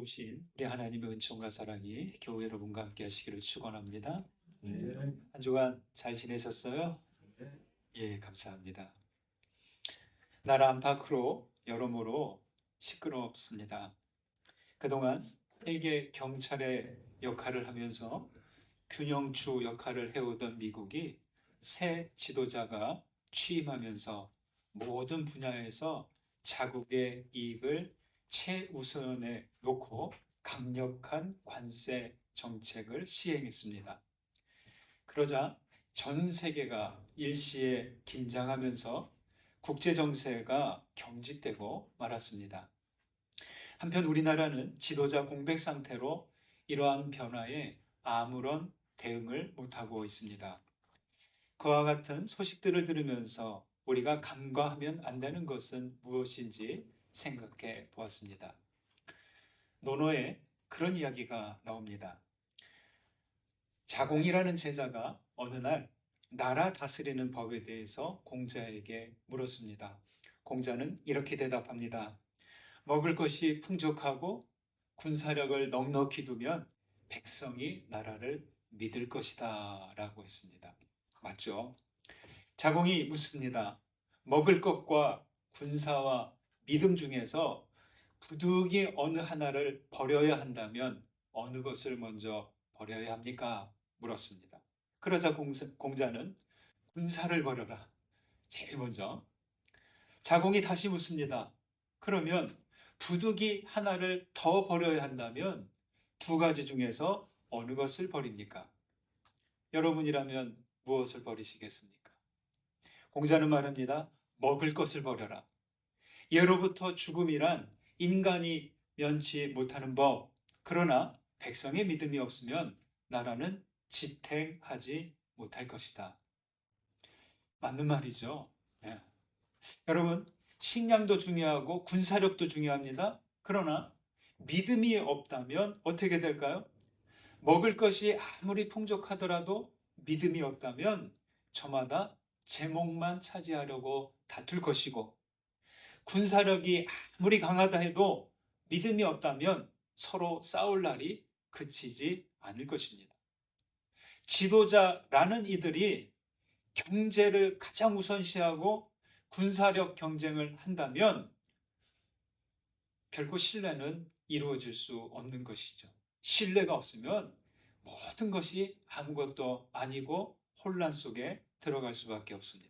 오신 우리 하나님의 은총과 사랑이 교회 여러분과 함께 하시기를 축원합니다. 한 주간 잘 지내셨어요? 예, 감사합니다. 나라 안팎으로 여러모로 시끄럽습니다. 그동안 세계 경찰의 역할을 하면서 균형추 역할을 해오던 미국이 새 지도자가 취임하면서 모든 분야에서 자국의 이익을 최우선에 놓고 강력한 관세 정책을 시행했습니다. 그러자 전 세계가 일시에 긴장하면서 국제 정세가 경직되고 말았습니다. 한편 우리나라는 지도자 공백 상태로 이러한 변화에 아무런 대응을 못하고 있습니다. 그와 같은 소식들을 들으면서 우리가 간과하면 안 되는 것은 무엇인지 생각해 보았습니다. 논어에 그런 이야기가 나옵니다. 자공이라는 제자가 어느 날 나라 다스리는 법에 대해서 공자에게 물었습니다. 공자는 이렇게 대답합니다. 먹을 것이 풍족하고 군사력을 넉넉히 두면 백성이 나라를 믿을 것이다 라고 했습니다. 맞죠? 자공이 묻습니다. 먹을 것과 군사와 믿음 중에서 부득이 어느 하나를 버려야 한다면 어느 것을 먼저 버려야 합니까? 물었습니다. 그러자 공자는 군사를 버려라. 제일 먼저. 자공이 다시 묻습니다. 그러면 부득이 하나를 더 버려야 한다면 두 가지 중에서 어느 것을 버립니까? 여러분이라면 무엇을 버리시겠습니까? 공자는 말합니다. 먹을 것을 버려라. 예로부터 죽음이란 인간이 면치 못하는 법. 그러나 백성의 믿음이 없으면 나라는 지탱하지 못할 것이다. 맞는 말이죠. 네. 여러분, 식량도 중요하고 군사력도 중요합니다. 그러나 믿음이 없다면 어떻게 될까요? 먹을 것이 아무리 풍족하더라도 믿음이 없다면 저마다 제목만 차지하려고 다툴 것이고, 군사력이 아무리 강하다 해도 믿음이 없다면 서로 싸울 날이 그치지 않을 것입니다. 지도자라는 이들이 경제를 가장 우선시하고 군사력 경쟁을 한다면 결코 신뢰는 이루어질 수 없는 것이죠. 신뢰가 없으면 모든 것이 아무것도 아니고 혼란 속에 들어갈 수밖에 없습니다.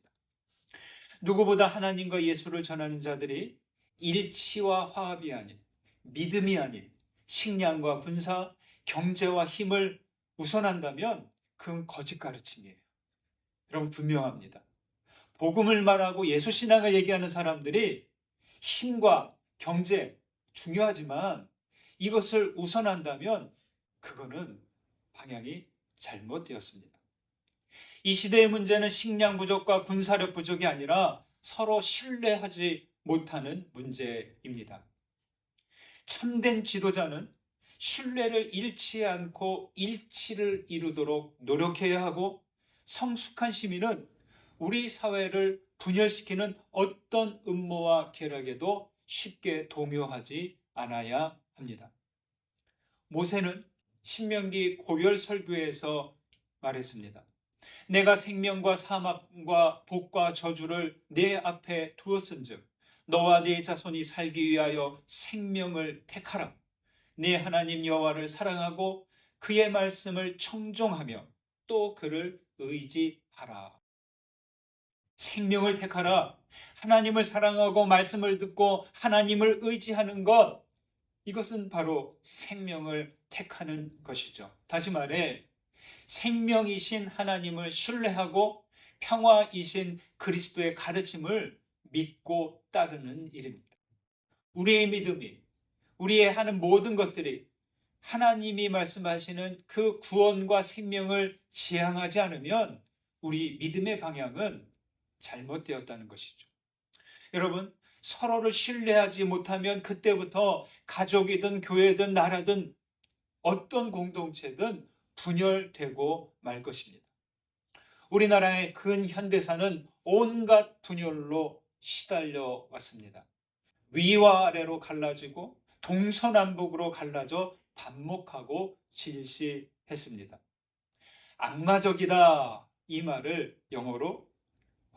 누구보다 하나님과 예수를 전하는 자들이 일치와 화합이 아닌, 믿음이 아닌 식량과 군사, 경제와 힘을 우선한다면 그건 거짓 가르침이에요. 여러분 분명합니다. 복음을 말하고 예수 신앙을 얘기하는 사람들이 힘과 경제 중요하지만 이것을 우선한다면 그거는 방향이 잘못되었습니다. 이 시대의 문제는 식량 부족과 군사력 부족이 아니라 서로 신뢰하지 못하는 문제입니다. 참된 지도자는 신뢰를 잃지 않고 일치를 이루도록 노력해야 하고, 성숙한 시민은 우리 사회를 분열시키는 어떤 음모와 계략에도 쉽게 동요하지 않아야 합니다. 모세는 신명기 고별 설교에서 말했습니다. 내가 생명과 사망과 복과 저주를 내 앞에 두었은즉 너와 네 자손이 살기 위하여 생명을 택하라. 네 하나님 여호와를 사랑하고 그의 말씀을 청종하며 또 그를 의지하라. 생명을 택하라. 하나님을 사랑하고 말씀을 듣고 하나님을 의지하는 것, 이것은 바로 생명을 택하는 것이죠. 다시 말해 생명이신 하나님을 신뢰하고 평화이신 그리스도의 가르침을 믿고 따르는 일입니다. 우리의 믿음이, 우리의 하는 모든 것들이 하나님이 말씀하시는 그 구원과 생명을 지향하지 않으면 우리 믿음의 방향은 잘못되었다는 것이죠. 여러분, 서로를 신뢰하지 못하면 그때부터 가족이든 교회든 나라든 어떤 공동체든 분열되고 말 것입니다. 우리나라의 근현대사는 온갖 분열로 시달려 왔습니다. 위와 아래로 갈라지고 동서남북으로 갈라져 반목하고 질시했습니다. 악마적이다, 이 말을 영어로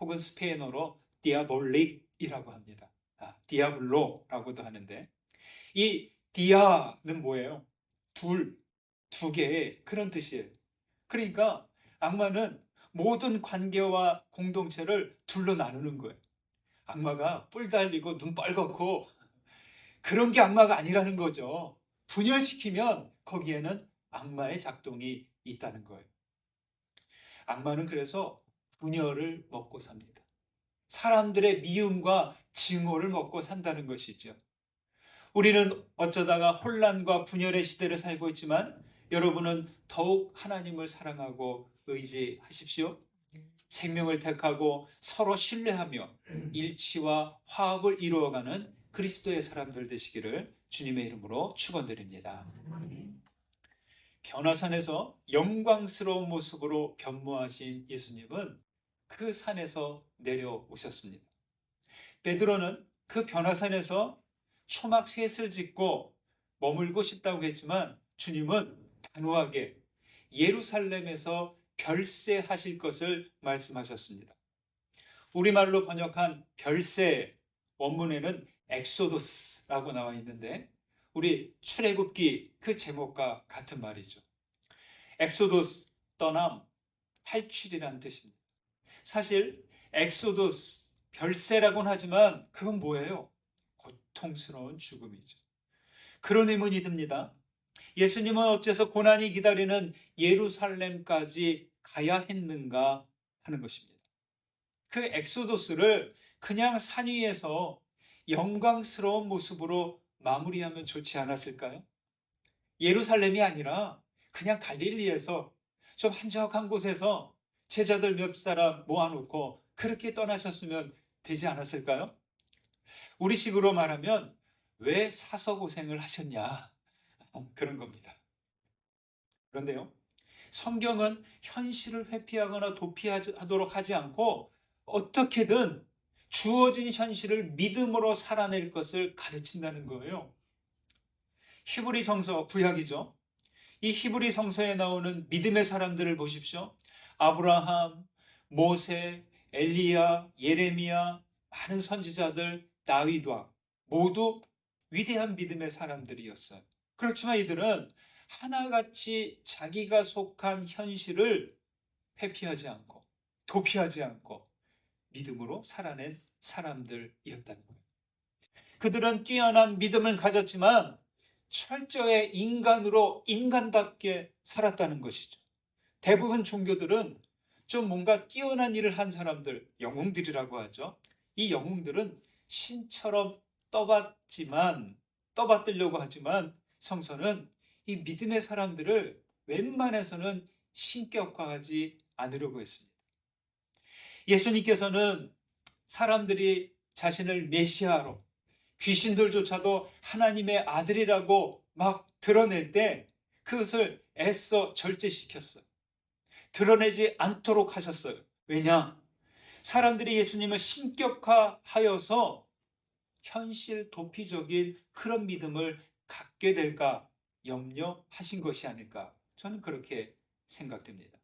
혹은 스페인어로 디아볼릭이라고 합니다. 디아블로라고도 하는데, 이 디아는 뭐예요? 두 개의 그런 뜻이에요. 그러니까 악마는 모든 관계와 공동체를 둘로 나누는 거예요. 악마가 뿔 달리고 눈 빨갛고 그런 게 악마가 아니라는 거죠. 분열시키면 거기에는 악마의 작동이 있다는 거예요. 악마는 그래서 분열을 먹고 삽니다. 사람들의 미움과 증오를 먹고 산다는 것이죠. 우리는 어쩌다가 혼란과 분열의 시대를 살고 있지만 여러분은 더욱 하나님을 사랑하고 의지하십시오. 생명을 택하고 서로 신뢰하며 일치와 화합을 이루어가는 그리스도의 사람들 되시기를 주님의 이름으로 축원드립니다. 변화산에서 영광스러운 모습으로 변모하신 예수님은 그 산에서 내려오셨습니다. 베드로는 그 변화산에서 초막 셋을 짓고 머물고 싶다고 했지만 주님은 단호하게 예루살렘에서 별세하실 것을 말씀하셨습니다. 우리말로 번역한 별세, 원문에는 엑소도스라고 나와 있는데 우리 출애굽기 그 제목과 같은 말이죠. 엑소도스, 떠남, 탈출이라는 뜻입니다. 사실 엑소도스, 별세라고는 하지만 그건 뭐예요? 고통스러운 죽음이죠. 그런 의문이 듭니다. 예수님은 어째서 고난이 기다리는 예루살렘까지 가야 했는가 하는 것입니다. 그 엑소도스를 그냥 산 위에서 영광스러운 모습으로 마무리하면 좋지 않았을까요? 예루살렘이 아니라 그냥 갈릴리에서 좀 한적한 곳에서 제자들 몇 사람 모아놓고 그렇게 떠나셨으면 되지 않았을까요? 우리식으로 말하면 왜 사서 고생을 하셨냐 그런 겁니다. 그런데요, 성경은 현실을 회피하거나 도피하도록 하지 않고 어떻게든 주어진 현실을 믿음으로 살아낼 것을 가르친다는 거예요. 히브리 성서, 구약이죠. 이 히브리 성서에 나오는 믿음의 사람들을 보십시오. 아브라함, 모세, 엘리야, 예레미야, 많은 선지자들, 다윗과 모두 위대한 믿음의 사람들이었어요. 그렇지만 이들은 하나같이 자기가 속한 현실을 회피하지 않고 도피하지 않고 믿음으로 살아낸 사람들이었다는 거예요. 그들은 뛰어난 믿음을 가졌지만 철저히 인간으로 인간답게 살았다는 것이죠. 대부분 종교들은 좀 뭔가 뛰어난 일을 한 사람들, 영웅들이라고 하죠. 이 영웅들은 신처럼 떠받들려고 하지만 성서는 이 믿음의 사람들을 웬만해서는 신격화하지 않으려고 했습니다. 예수님께서는 사람들이 자신을 메시아로, 귀신들조차도 하나님의 아들이라고 막 드러낼 때 그것을 애써 절제시켰어요. 드러내지 않도록 하셨어요. 왜냐? 사람들이 예수님을 신격화하여서 현실 도피적인 그런 믿음을 갖게 될까 염려하신 것이 아닐까, 저는 그렇게 생각됩니다.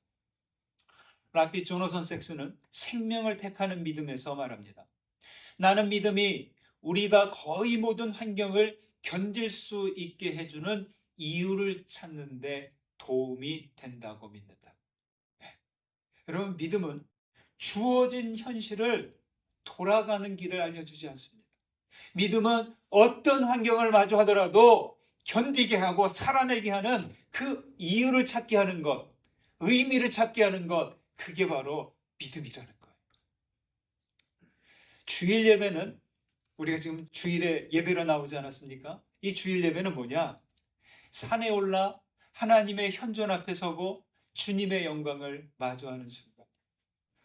랍비 조너선 섹스는 생명을 택하는 믿음에서 말합니다. 나는 믿음이 우리가 거의 모든 환경을 견딜 수 있게 해주는 이유를 찾는 데 도움이 된다고 믿는다. 여러분, 믿음은 주어진 현실을 돌아가는 길을 알려주지 않습니다. 믿음은 어떤 환경을 마주하더라도 견디게 하고 살아내게 하는 그 이유를 찾게 하는 것, 의미를 찾게 하는 것, 그게 바로 믿음이라는 거예요. 주일 예배는 우리가 지금 주일에 예배로 나오지 않았습니까? 이 주일 예배는 뭐냐? 산에 올라 하나님의 현존 앞에 서고 주님의 영광을 마주하는 순간,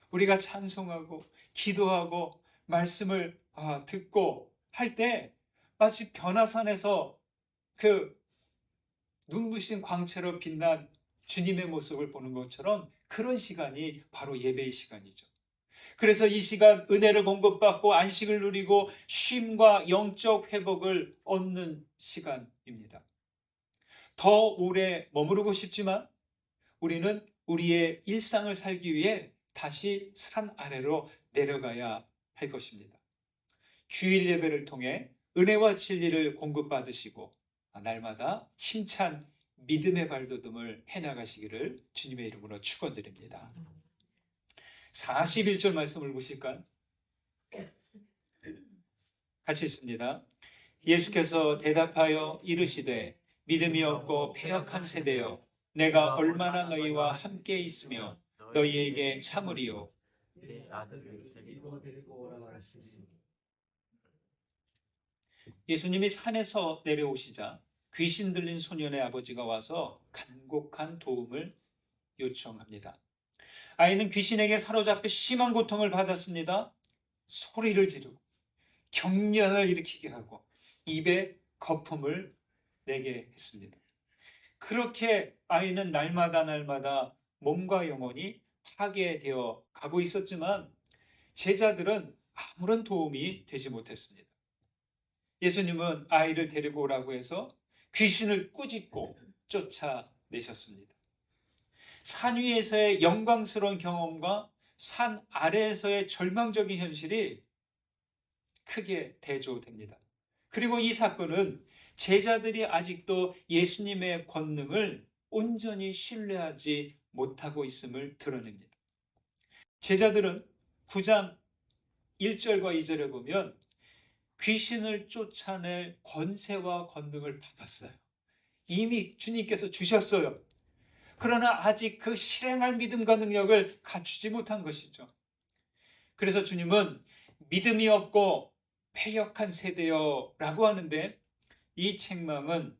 우리가 찬송하고 기도하고 말씀을 듣고 할 때 마치 변화산에서 그 눈부신 광채로 빛난 주님의 모습을 보는 것처럼 그런 시간이 바로 예배의 시간이죠. 그래서 이 시간 은혜를 공급받고 안식을 누리고 쉼과 영적 회복을 얻는 시간입니다. 더 오래 머무르고 싶지만 우리는 우리의 일상을 살기 위해 다시 산 아래로 내려가야 할 것입니다. 주일 예배를 통해 은혜와 진리를 공급받으시고 날마다 힘찬 믿음의 발돋움을 해나가시기를 주님의 이름으로 축원드립니다. 41절 말씀을 보실까요? 같이 읽습니다. 예수께서 대답하여 이르시되 믿음이 없고 패역한 세대여, 내가 얼마나 너희와 함께 있으며 너희에게 참으리요. 예수님이 산에서 내려오시자 귀신 들린 소년의 아버지가 와서 간곡한 도움을 요청합니다. 아이는 귀신에게 사로잡혀 심한 고통을 받았습니다. 소리를 지르고 경련을 일으키게 하고 입에 거품을 내게 했습니다. 그렇게 아이는 날마다 몸과 영혼이 파괴되어 가고 있었지만 제자들은 아무런 도움이 되지 못했습니다. 예수님은 아이를 데리고 오라고 해서 귀신을 꾸짖고 쫓아내셨습니다. 산 위에서의 영광스러운 경험과 산 아래에서의 절망적인 현실이 크게 대조됩니다. 그리고 이 사건은 제자들이 아직도 예수님의 권능을 온전히 신뢰하지 못하고 있음을 드러냅니다. 제자들은 9장 1절과 2절에 보면 귀신을 쫓아낼 권세와 권능을 받았어요. 이미 주님께서 주셨어요. 그러나 아직 그 실행할 믿음과 능력을 갖추지 못한 것이죠. 그래서 주님은 믿음이 없고 패역한 세대여 라고 하는데, 이 책망은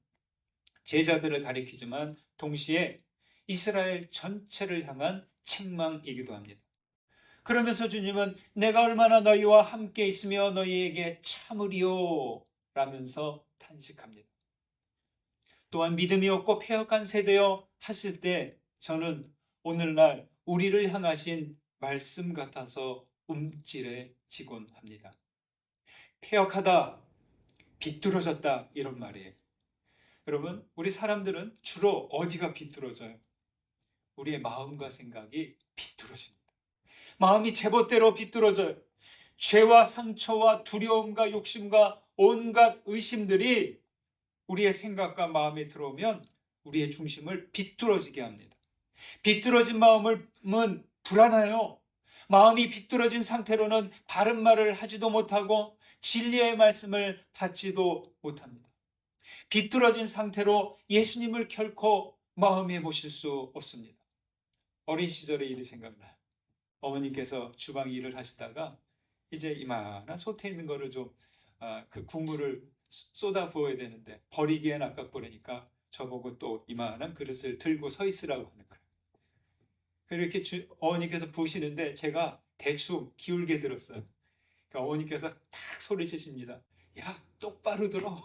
제자들을 가리키지만 동시에 이스라엘 전체를 향한 책망이기도 합니다. 그러면서 주님은 내가 얼마나 너희와 함께 있으며 너희에게 참으리요 라면서 탄식합니다. 또한 믿음이 없고 패역한 세대여 하실 때 저는 오늘날 우리를 향하신 말씀 같아서 움찔해지곤 합니다. 패역하다, 비뚤어졌다 이런 말이에요. 여러분, 우리 사람들은 주로 어디가 비뚤어져요? 우리의 마음과 생각이 비뚤어집니다. 마음이 제멋대로 비뚤어져요. 죄와 상처와 두려움과 욕심과 온갖 의심들이 우리의 생각과 마음에 들어오면 우리의 중심을 비뚤어지게 합니다. 비뚤어진 마음은 불안해요. 마음이 비뚤어진 상태로는 바른 말을 하지도 못하고 진리의 말씀을 받지도 못합니다. 비뚤어진 상태로 예수님을 결코 마음에 모실 수 없습니다. 어린 시절의 일이 생각나요. 어머니께서 주방 일을 하시다가 이제 이만한 솥에 있는 거를 좀 그 국물을 쏟아 부어야 되는데 버리기엔 아깝보니까 저보고 또 이만한 그릇을 들고 서 있으라고 하는 거예요. 이렇게 어머니께서 부으시는데 제가 대충 기울게 들었어요. 그러니까 어머니께서 탁 소리치십니다. 야, 똑바로 들어.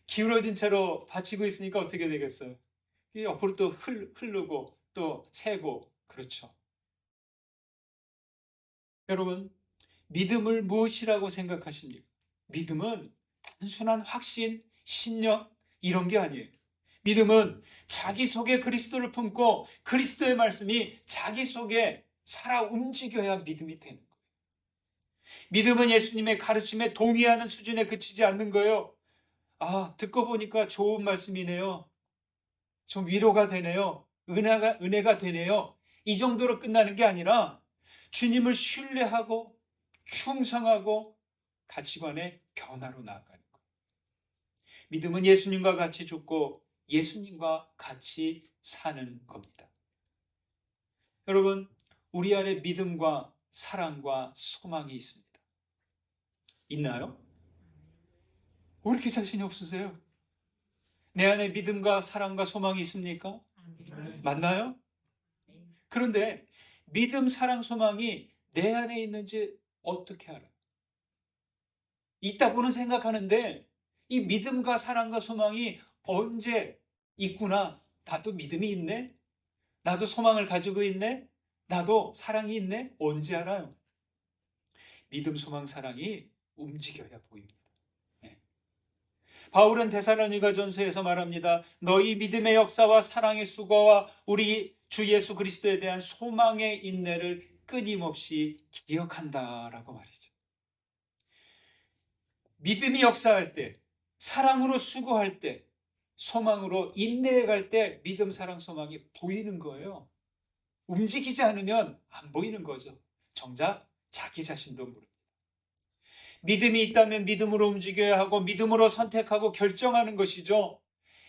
기울어진 채로 받치고 있으니까 어떻게 되겠어요? 옆으로 또 흐르고 또 새고 그렇죠. 여러분, 믿음을 무엇이라고 생각하십니까? 믿음은 단순한 확신, 신념 이런 게 아니에요. 믿음은 자기 속에 그리스도를 품고 그리스도의 말씀이 자기 속에 살아 움직여야 믿음이 되는 거예요. 믿음은 예수님의 가르침에 동의하는 수준에 그치지 않는 거예요. 듣고 보니까 좋은 말씀이네요. 좀 위로가 되네요. 은혜가 되네요. 이 정도로 끝나는 게 아니라 주님을 신뢰하고 충성하고 가치관의 변화로 나아가는 거예요. 믿음은 예수님과 같이 죽고 예수님과 같이 사는 겁니다. 여러분, 우리 안에 믿음과 사랑과 소망이 있습니다. 있나요? 왜 이렇게 자신이 없으세요? 내 안에 믿음과 사랑과 소망이 있습니까? 맞나요? 그런데 믿음, 사랑, 소망이 내 안에 있는지 어떻게 알아요? 있다고는 생각하는데 이 믿음과 사랑과 소망이 언제 있구나. 나도 믿음이 있네? 나도 소망을 가지고 있네? 나도 사랑이 있네? 언제 알아요? 믿음, 소망, 사랑이 움직여야 보입니다. 예. 바울은 데살로니가 전서에서 말합니다. 너희 믿음의 역사와 사랑의 수고와 우리 주 예수 그리스도에 대한 소망의 인내를 끊임없이 기억한다라고 말이죠. 믿음이 역사할 때, 사랑으로 수고할 때, 소망으로 인내해 갈 때 믿음, 사랑, 소망이 보이는 거예요. 움직이지 않으면 안 보이는 거죠. 정작 자기 자신도 모릅니다. 믿음이 있다면 믿음으로 움직여야 하고 믿음으로 선택하고 결정하는 것이죠.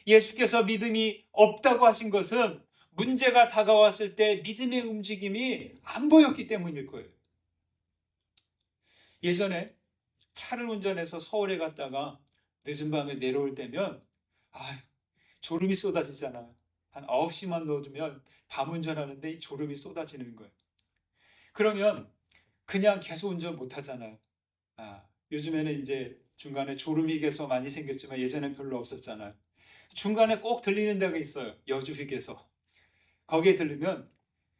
예수께서 믿음이 없다고 하신 것은 문제가 다가왔을 때 믿음의 움직임이 안 보였기 때문일 거예요. 예전에 차를 운전해서 서울에 갔다가 늦은 밤에 내려올 때면 졸음이 쏟아지잖아요. 한 9시만 넣어두면 밤 운전하는데 이 졸음이 쏟아지는 거예요. 그러면 그냥 계속 운전 못 하잖아요. 요즘에는 이제 중간에 졸음휴게소 많이 생겼지만 예전엔 별로 없었잖아요. 중간에 꼭 들리는 데가 있어요. 여주 휴게소. 거기에 들르면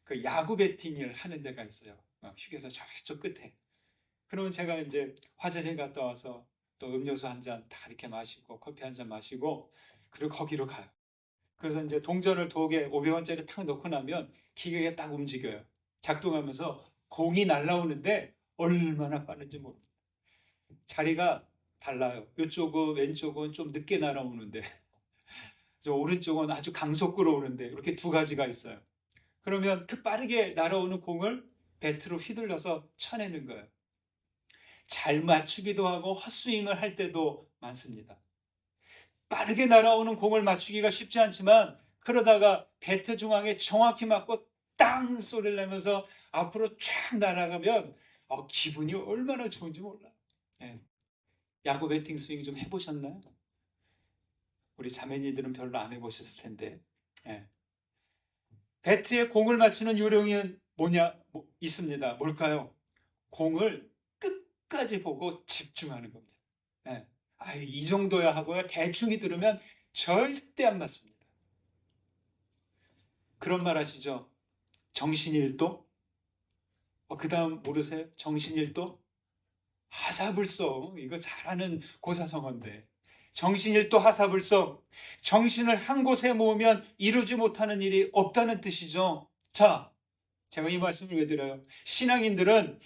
그 야구 배팅을 하는 데가 있어요. 휴게소 저쪽 끝에. 그러면 제가 이제 화장실 갔다 와서 또 음료수 한 잔 다 이렇게 마시고 커피 한 잔 마시고 그리고 거기로 가요. 그래서 이제 동전을 독에 500원짜리 탁 넣고 나면 기계가 딱 움직여요. 작동하면서 공이 날아오는데 얼마나 빠른지 모릅니다. 자리가 달라요. 이쪽은 왼쪽은 좀 늦게 날아오는데 저 오른쪽은 아주 강속구로 오는데 이렇게 두 가지가 있어요. 그러면 그 빠르게 날아오는 공을 배트로 휘둘러서 쳐내는 거예요. 잘 맞추기도 하고 헛스윙을 할 때도 많습니다. 빠르게 날아오는 공을 맞추기가 쉽지 않지만 그러다가 배트 중앙에 정확히 맞고 땅 소리를 내면서 앞으로 쫙 날아가면 기분이 얼마나 좋은지 몰라요. 예. 야구 배팅 스윙 좀 해보셨나요? 우리 자매니들은 별로 안 해보셨을 텐데. 예. 배트에 공을 맞추는 요령이 있습니다. 뭘까요? 공을 끝까지 보고 집중하는 겁니다. 예. 이 정도야 하고요. 대충이 들으면 절대 안 맞습니다. 그런 말 하시죠? 정신일도? 그 다음 모르세요? 정신일도? 하사불성. 이거 잘하는 고사성어인데. 정신일도 하사불성. 정신을 한 곳에 모으면 이루지 못하는 일이 없다는 뜻이죠. 자, 제가 이 말씀을 왜 드려요? 신앙인들은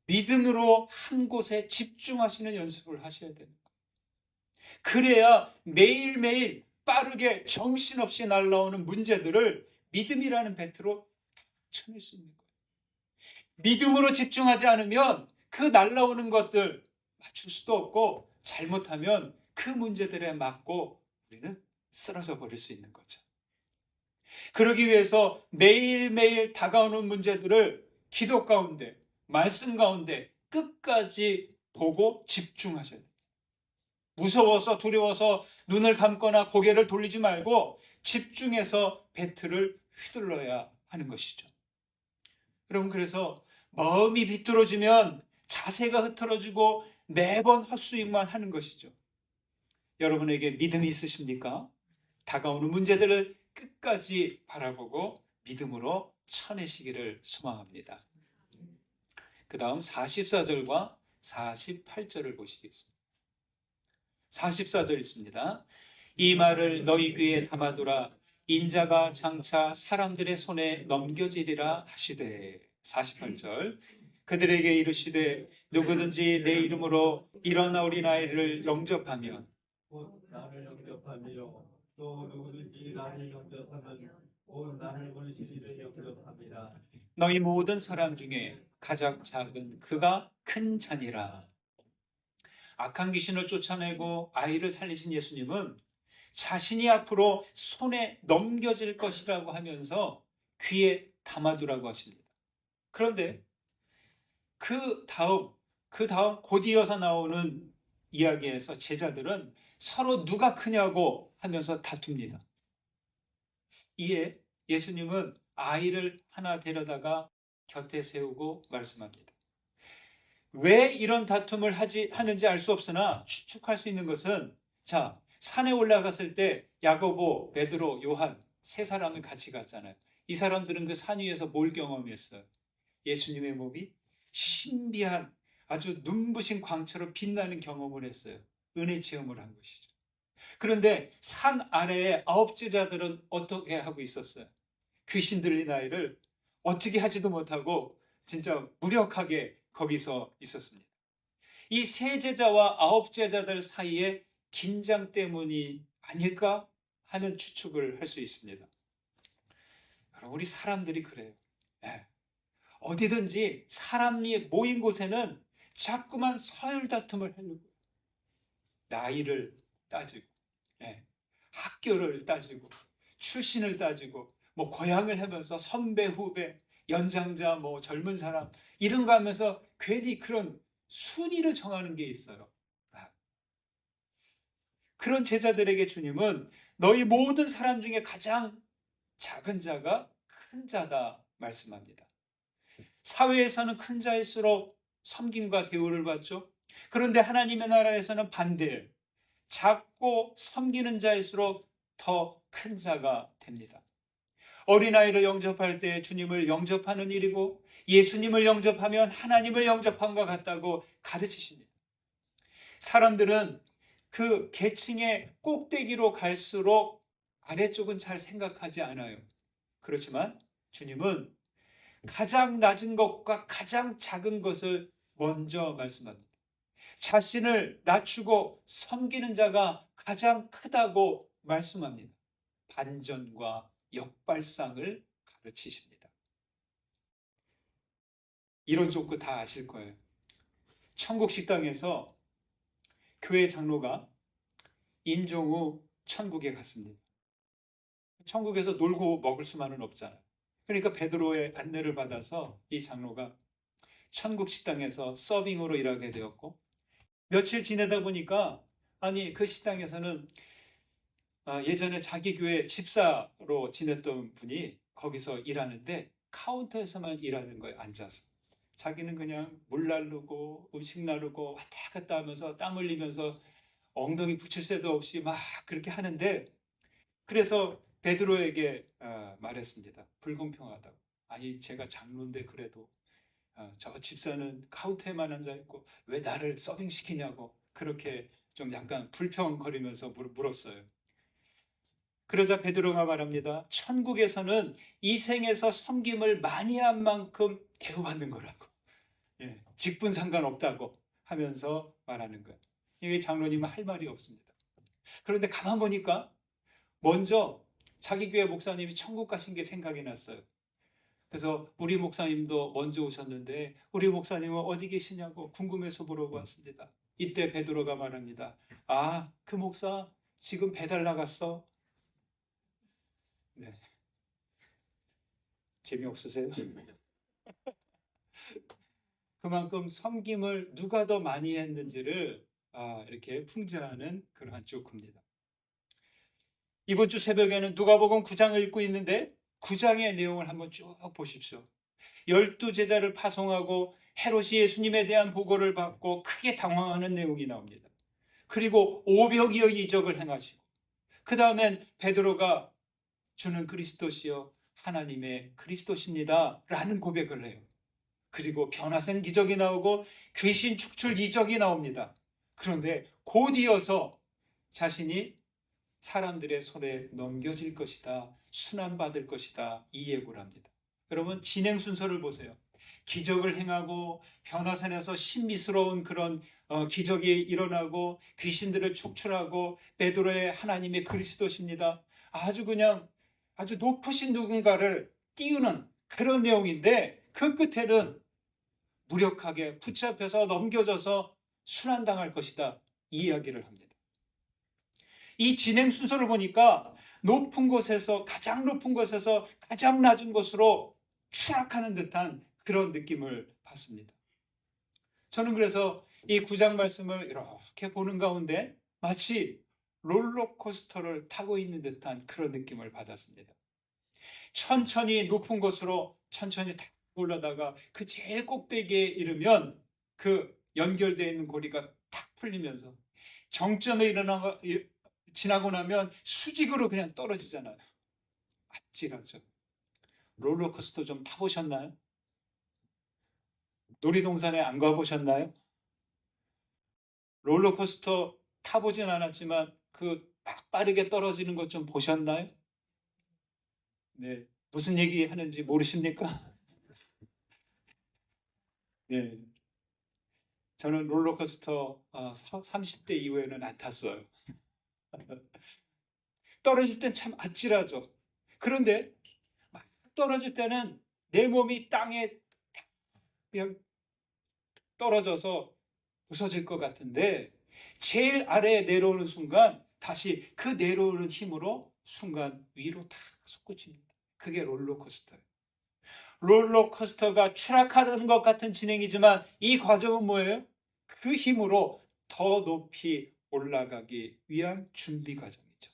믿음으로 한 곳에 집중하시는 연습을 하셔야 됩니다. 그래야 매일매일 빠르게 정신없이 날아오는 문제들을 믿음이라는 배트로 쳐낼 수 있는 거예요. 믿음으로 집중하지 않으면 그 날아오는 것들 맞출 수도 없고 잘못하면 그 문제들에 맞고 우리는 쓰러져 버릴 수 있는 거죠. 그러기 위해서 매일매일 다가오는 문제들을 기도 가운데, 말씀 가운데 끝까지 보고 집중하셔야 돼요. 무서워서 두려워서 눈을 감거나 고개를 돌리지 말고 집중해서 배트를 휘둘러야 하는 것이죠. 여러분, 그래서 마음이 비뚤어지면 자세가 흐트러지고 매번 헛스윙만 하는 것이죠. 여러분에게 믿음이 있으십니까? 다가오는 문제들을 끝까지 바라보고 믿음으로 쳐내시기를 소망합니다. 그 다음 44절과 48절을 보시겠습니다. 44절 있습니다. 이 말을 너희 귀에 담아두라. 인자가 장차 사람들의 손에 넘겨지리라 하시되. 48절. 그들에게 이르시되 누구든지 내 이름으로 일어나오리 나이를 영접하면 곧 나를 영접하며 또 누구든지 나를 영접하면 곧 나를 보내시는 영접합니다. 너희 모든 사람 중에 가장 작은 그가 큰 자니라. 악한 귀신을 쫓아내고 아이를 살리신 예수님은 자신이 앞으로 손에 넘겨질 것이라고 하면서 귀에 담아두라고 하십니다. 그런데 그 다음 곧 이어서 나오는 이야기에서 제자들은 서로 누가 크냐고 하면서 다툽니다. 이에 예수님은 아이를 하나 데려다가 곁에 세우고 말씀합니다. 왜 이런 다툼을 하는지 알 수 없으나 추측할 수 있는 것은, 산에 올라갔을 때 야고보, 베드로, 요한 세 사람이 같이 갔잖아요. 이 사람들은 그 산 위에서 뭘 경험했어요? 예수님의 몸이 신비한 아주 눈부신 광처럼 빛나는 경험을 했어요. 은혜 체험을 한 것이죠. 그런데 산 아래에 아홉 제자들은 어떻게 하고 있었어요? 귀신 들린 아이를 어떻게 하지도 못하고 진짜 무력하게 거기서 있었습니다. 이 세 제자와 아홉 제자들 사이에 긴장 때문이 아닐까 하는 추측을 할 수 있습니다. 여러분, 우리 사람들이 그래요. 예. 어디든지 사람이 모인 곳에는 자꾸만 서열 다툼을 하려고 나이를 따지고, 예. 학교를 따지고, 출신을 따지고, 뭐 고향을 하면서 선배, 후배, 연장자, 뭐 젊은 사람 이런 거 하면서 괜히 그런 순위를 정하는 게 있어요. 그런 제자들에게 주님은 너희 모든 사람 중에 가장 작은 자가 큰 자다 말씀합니다. 사회에서는 큰 자일수록 섬김과 대우를 받죠. 그런데 하나님의 나라에서는 반대예요. 작고 섬기는 자일수록 더 큰 자가 됩니다. 어린아이를 영접할 때 주님을 영접하는 일이고 예수님을 영접하면 하나님을 영접함과 같다고 가르치십니다. 사람들은 그 계층의 꼭대기로 갈수록 아래쪽은 잘 생각하지 않아요. 그렇지만 주님은 가장 낮은 것과 가장 작은 것을 먼저 말씀합니다. 자신을 낮추고 섬기는 자가 가장 크다고 말씀합니다. 반전과 역발상을 가르치십니다. 이런 쪽도 다 아실 거예요. 천국 식당에서 교회 장로가 임종 후 천국에 갔습니다. 천국에서 놀고 먹을 수만은 없잖아요. 그러니까 베드로의 안내를 받아서 이 장로가 천국 식당에서 서빙으로 일하게 되었고, 며칠 지내다 보니까 아니 그 식당에서는 예전에 자기 교회 집사로 지냈던 분이 거기서 일하는데 카운터에서만 일하는 거예요. 앉아서. 자기는 그냥 물 나르고 음식 나르고 왔다 갔다 하면서 땀 흘리면서 엉덩이 붙일 새도 없이 막 그렇게 하는데, 그래서 베드로에게 말했습니다. 불공평하다고. 아니 제가 장로인데 그래도 저 집사는 카운터에만 앉아있고 왜 나를 서빙시키냐고 그렇게 좀 약간 불평거리면서 물었어요. 그러자 베드로가 말합니다. 천국에서는 이 생에서 섬김을 많이 한 만큼 대우받는 거라고. 예, 직분 상관없다고 하면서 말하는 거예요. 이게 장로님은 할 말이 없습니다. 그런데 가만 보니까 먼저 자기 교회 목사님이 천국 가신 게 생각이 났어요. 그래서 우리 목사님도 먼저 오셨는데 우리 목사님은 어디 계시냐고 궁금해서 물어보 왔습니다. 이때 베드로가 말합니다. 아, 그 목사 지금 배달 나갔어. 네. 재미없으세요? 그만큼 섬김을 누가 더 많이 했는지를 이렇게 풍자하는 그러한 조크입니다. 이번 주 새벽에는 누가복음 9장을 읽고 있는데 9장의 내용을 한번 쭉 보십시오. 12제자를 파송하고 헤롯이 예수님에 대한 보고를 받고 크게 당황하는 내용이 나옵니다. 그리고 500여 이적을 행하시고 그 다음엔 베드로가 주는 그리스도시요 하나님의 그리스도십니다 라는 고백을 해요. 그리고 변화생 기적이 나오고 귀신 축출 이적이 나옵니다. 그런데 곧 이어서 자신이 사람들의 손에 넘겨질 것이다, 순환받을 것이다, 이 예고를 합니다. 여러분 진행 순서를 보세요. 기적을 행하고 변화산에서 신비스러운 그런 기적이 일어나고 귀신들을 축출하고 베드로의 하나님의 그리스도십니다. 아주 높으신 누군가를 띄우는 그런 내용인데 그 끝에는 무력하게 붙잡혀서 넘겨져서 순환당할 것이다, 이 이야기를 합니다. 이 진행 순서를 보니까 높은 곳에서 가장 높은 곳에서 가장 낮은 곳으로 추락하는 듯한 그런 느낌을 받습니다. 저는 그래서 이 9장 말씀을 이렇게 보는 가운데 마치 롤러코스터를 타고 있는 듯한 그런 느낌을 받았습니다. 천천히 높은 곳으로 천천히 탁 올라다가 그 제일 꼭대기에 이르면 그 연결되어 있는 고리가 탁 풀리면서 정점에 지나고 나면 수직으로 그냥 떨어지잖아요. 아찔하죠. 롤러코스터 좀 타보셨나요? 놀이동산에 안 가보셨나요? 롤러코스터 타보진 않았지만 그 막 빠르게 떨어지는 것 좀 보셨나요? 네. 무슨 얘기 하는지 모르십니까? 네. 저는 롤러코스터 30대 이후에는 안 탔어요. 떨어질 땐 참 아찔하죠. 그런데 막 떨어질 때는 내 몸이 땅에 그냥 떨어져서 부서질 것 같은데 제일 아래에 내려오는 순간 다시 그 내려오는 힘으로 순간 위로 탁 솟구칩니다. 그게 롤러코스터예요. 롤러코스터가 추락하는 것 같은 진행이지만 이 과정은 뭐예요? 그 힘으로 더 높이 올라가기 위한 준비 과정이죠.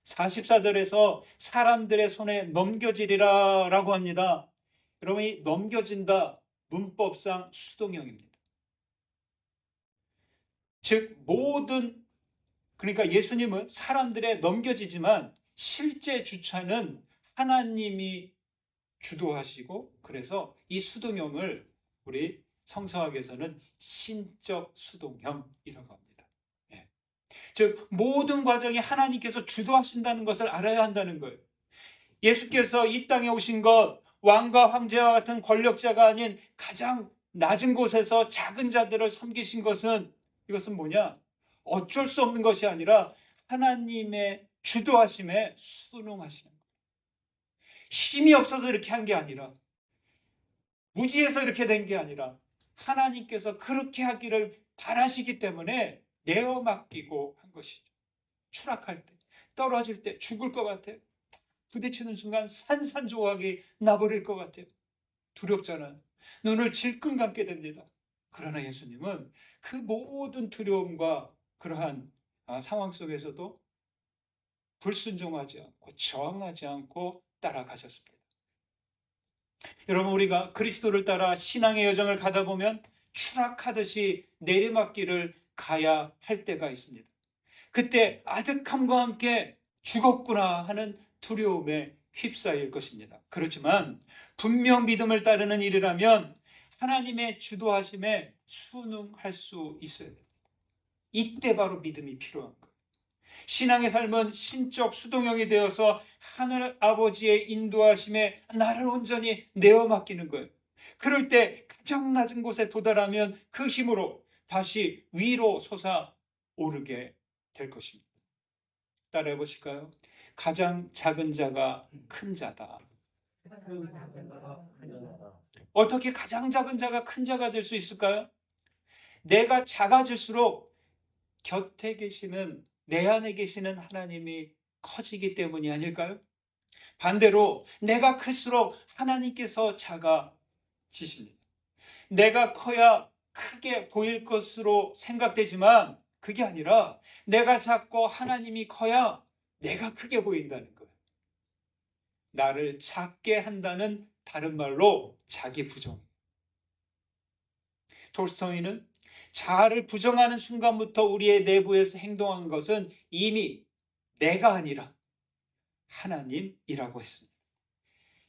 44절에서 사람들의 손에 넘겨지리라 라고 합니다. 여러분, 이 넘겨진다 문법상 수동형입니다. 즉 그러니까 예수님은 사람들의 넘겨지지만 실제 주차는 하나님이 주도하시고, 그래서 이 수동형을 우리 성서학에서는 신적 수동형이라고 합니다. 예. 즉 모든 과정이 하나님께서 주도하신다는 것을 알아야 한다는 거예요. 예수께서 이 땅에 오신 것 왕과 황제와 같은 권력자가 아닌 가장 낮은 곳에서 작은 자들을 섬기신 것은, 이것은 뭐냐? 어쩔 수 없는 것이 아니라 하나님의 주도하심에 순응하시는 거예요. 힘이 없어서 이렇게 한 게 아니라, 무지해서 이렇게 된 게 아니라 하나님께서 그렇게 하기를 바라시기 때문에 내어 맡기고 한 것이죠. 추락할 때, 떨어질 때, 죽을 것 같아요. 부딪히는 순간 산산조각이 나버릴 것 같아요. 두렵잖아요. 눈을 질끈 감게 됩니다. 그러나 예수님은 그 모든 두려움과 그러한 상황 속에서도 불순종하지 않고 저항하지 않고 따라가셨습니다. 여러분, 우리가 그리스도를 따라 신앙의 여정을 가다 보면 추락하듯이 내리막길을 가야 할 때가 있습니다. 그때 아득함과 함께 죽었구나 하는 두려움에 휩싸일 것입니다. 그렇지만 분명 믿음을 따르는 일이라면 하나님의 주도하심에 순응할 수 있어야 됩니다. 이때 바로 믿음이 필요한 거예요. 신앙의 삶은 신적 수동형이 되어서 하늘 아버지의 인도하심에 나를 온전히 내어 맡기는 거예요. 그럴 때 가장 낮은 곳에 도달하면 그 힘으로 다시 위로 솟아오르게 될 것입니다. 따라해 보실까요? 가장 작은 자가 큰 자다. 어떻게 가장 작은 자가 큰 자가 될 수 있을까요? 내가 작아질수록 곁에 계시는, 내 안에 계시는 하나님이 커지기 때문이 아닐까요? 반대로 내가 클수록 하나님께서 작아지십니다. 내가 커야 크게 보일 것으로 생각되지만 그게 아니라 내가 작고 하나님이 커야 내가 크게 보인다는 거예요. 나를 작게 한다는, 다른 말로 자기 부정. 톨스토이는 자아를 부정하는 순간부터 우리의 내부에서 행동한 것은 이미 내가 아니라 하나님이라고 했습니다.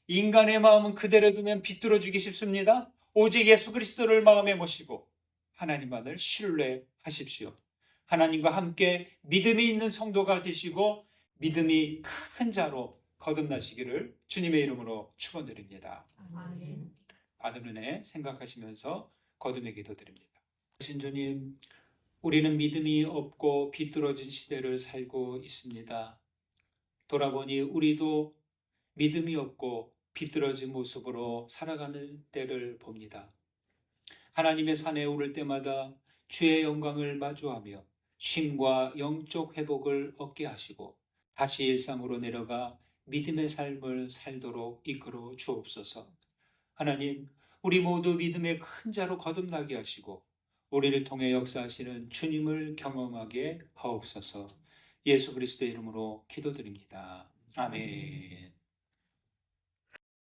인간의 마음은 그대로 두면 비뚤어지기 쉽습니다. 오직 예수 그리스도를 마음에 모시고 하나님만을 신뢰하십시오. 하나님과 함께 믿음이 있는 성도가 되시고 믿음이 큰 자로 거듭나시기를 주님의 이름으로 축원드립니다. 아멘. 받은 은혜 생각하시면서 거듭의 기도 드립니다. 신주님, 우리는 믿음이 없고 비뚤어진 시대를 살고 있습니다. 돌아보니 우리도 믿음이 없고 비뚤어진 모습으로 살아가는 때를 봅니다. 하나님의 산에 오를 때마다 주의 영광을 마주하며 쉼과 영적 회복을 얻게 하시고 다시 일상으로 내려가 믿음의 삶을 살도록 이끌어 주옵소서. 하나님, 우리 모두 믿음의 큰 자로 거듭나게 하시고 우리를 통해 역사하시는 주님을 경험하게 하옵소서. 예수 그리스도의 이름으로 기도드립니다. 아멘.